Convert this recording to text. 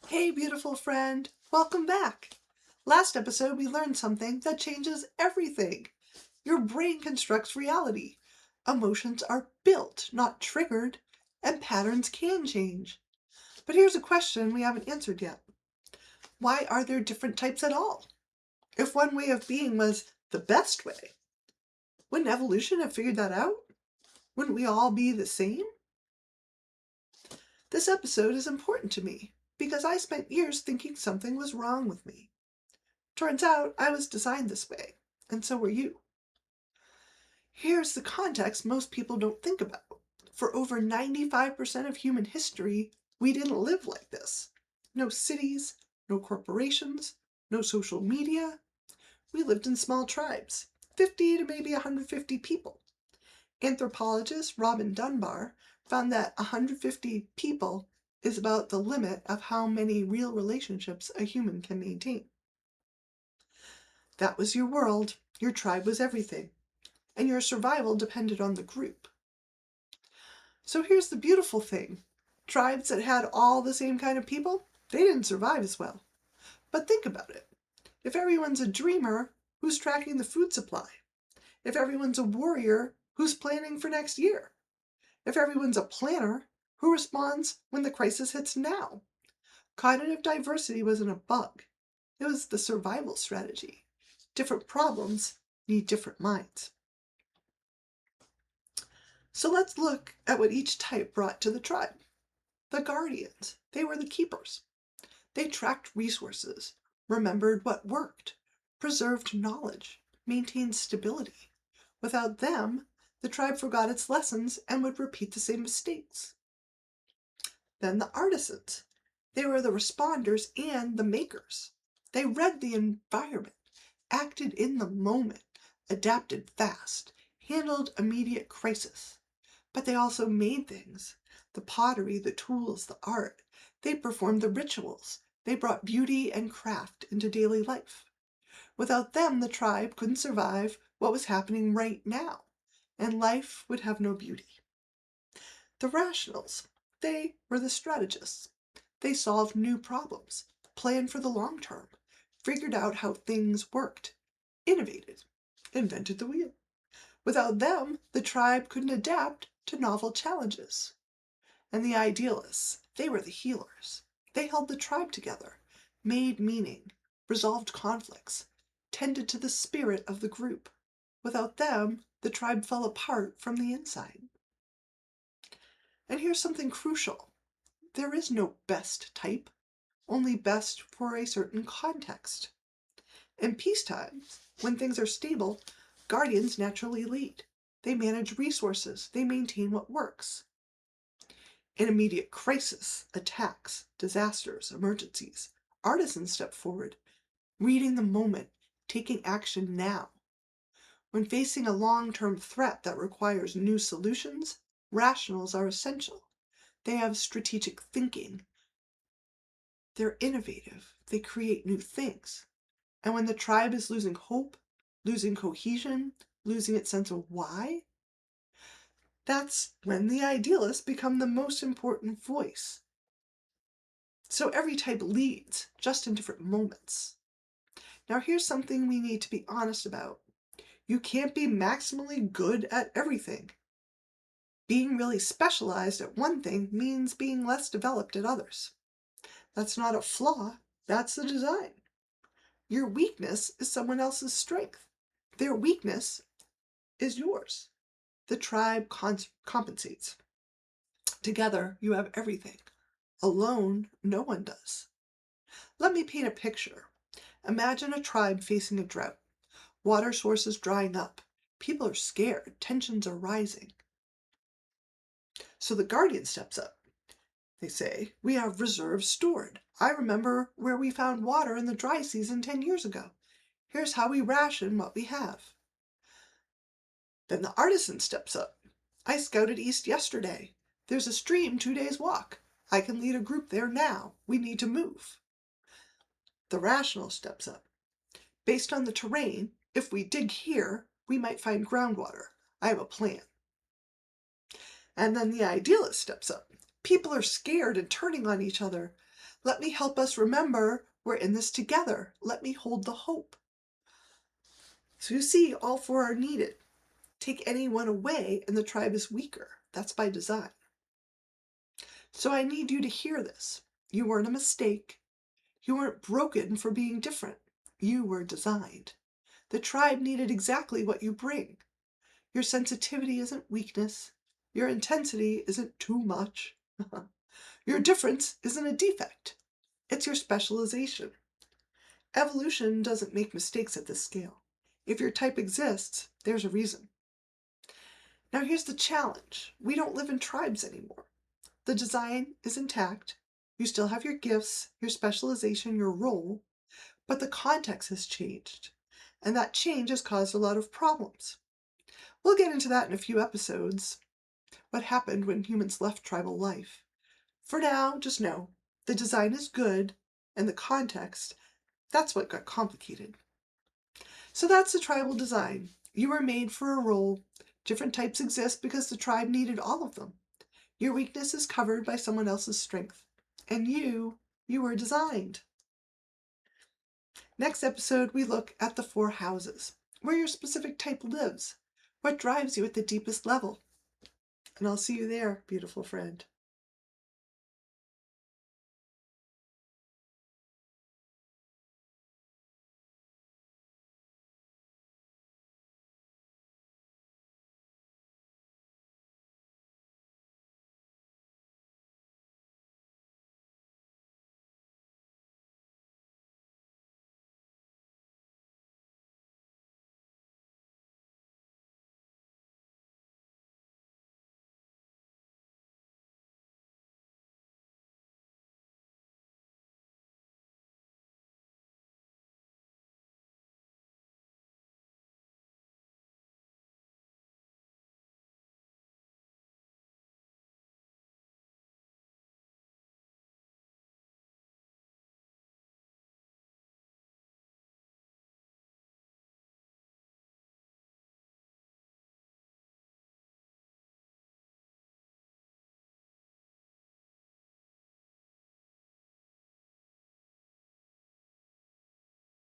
Hey, beautiful friend. Welcome back. Last episode, we learned something that changes everything. Your brain constructs reality. Emotions are built, not triggered, and patterns can change. But here's a question we haven't answered yet. Why are there different types at all? If one way of being was the best way, wouldn't evolution have figured that out? Wouldn't we all be the same? This episode is important to me because I spent years thinking something was wrong with me. Turns out I was designed this way, and so were you. Here's the context most people don't think about. For over 95% of human history, we didn't live like this. No cities, no corporations, no social media. We lived in small tribes, 50 to maybe 150 people. Anthropologist Robin Dunbar found that 150 people is about the limit of how many real relationships a human can maintain. That was your world. Your tribe was everything. And your survival depended on the group. So here's the beautiful thing. Tribes that had all the same kind of people, they didn't survive as well. But think about it. If everyone's a dreamer, who's tracking the food supply? If everyone's a warrior, who's planning for next year? If everyone's a planner, who responds when the crisis hits now? Cognitive diversity wasn't a bug. It was the survival strategy. Different problems need different minds. So let's look at what each type brought to the tribe. The guardians, they were the keepers. They tracked resources, remembered what worked, preserved knowledge, maintained stability. Without them, the tribe forgot its lessons and would repeat the same mistakes. Then the artisans. They were the responders and the makers. They read the environment, acted in the moment, adapted fast, handled immediate crisis. But they also made things. The pottery, the tools, the art. They performed the rituals. They brought beauty and craft into daily life. Without them, the tribe couldn't survive what was happening right now, and life would have no beauty. The rationals, they were the strategists. They solved new problems, planned for the long term, figured out how things worked, innovated, invented the wheel. Without them, the tribe couldn't adapt to novel challenges. And the idealists, they were the healers. They held the tribe together, made meaning, resolved conflicts, tended to the spirit of the group. Without them, the tribe fell apart from the inside. And here's something crucial. There is no best type, only best for a certain context. In peacetime, when things are stable, guardians naturally lead. They manage resources, they maintain what works. In immediate crisis, attacks, disasters, emergencies, artisans step forward, reading the moment, taking action now. When facing a long-term threat that requires new solutions, rationals are essential. They have strategic thinking. They're innovative. They create new things. And when the tribe is losing hope, losing cohesion, losing its sense of why, that's when the idealists become the most important voice. So every type leads, just in different moments. Now here's something we need to be honest about. You can't be maximally good at everything. Being really specialized at one thing means being less developed at others. That's not a flaw, that's the design. Your weakness is someone else's strength. Their weakness is yours. The tribe compensates. Together, you have everything. Alone, no one does. Let me paint a picture. Imagine a tribe facing a drought. Water sources drying up. People are scared. Tensions are rising. So the guardian steps up. They say, we have reserves stored. I remember where we found water in the dry season 10 years ago. Here's how we ration what we have. Then the artisan steps up. I scouted east yesterday. There's a stream 2 days walk. I can lead a group there now. We need to move. The rational steps up. Based on the terrain, if we dig here, we might find groundwater. I have a plan. And then the idealist steps up. People are scared and turning on each other. Let me help us remember we're in this together. Let me hold the hope. So you see, all four are needed. Take any one away and the tribe is weaker. That's by design. So I need you to hear this. You weren't a mistake. You weren't broken for being different. You were designed. The tribe needed exactly what you bring. Your sensitivity isn't weakness. Your intensity isn't too much. Your difference isn't a defect. It's your specialization. Evolution doesn't make mistakes at this scale. If your type exists, there's a reason. Now here's the challenge. We don't live in tribes anymore. The design is intact. You still have your gifts, your specialization, your role, but the context has changed. And that change has caused a lot of problems. We'll get into that in a few episodes. What happened when humans left tribal life. For now, just know, the design is good, and the context, that's what got complicated. So that's the tribal design. You were made for a role. Different types exist because the tribe needed all of them. Your weakness is covered by someone else's strength. And you were designed. Next episode, we look at the 4 houses, where your specific type lives, what drives you at the deepest level. And I'll see you there, beautiful friend.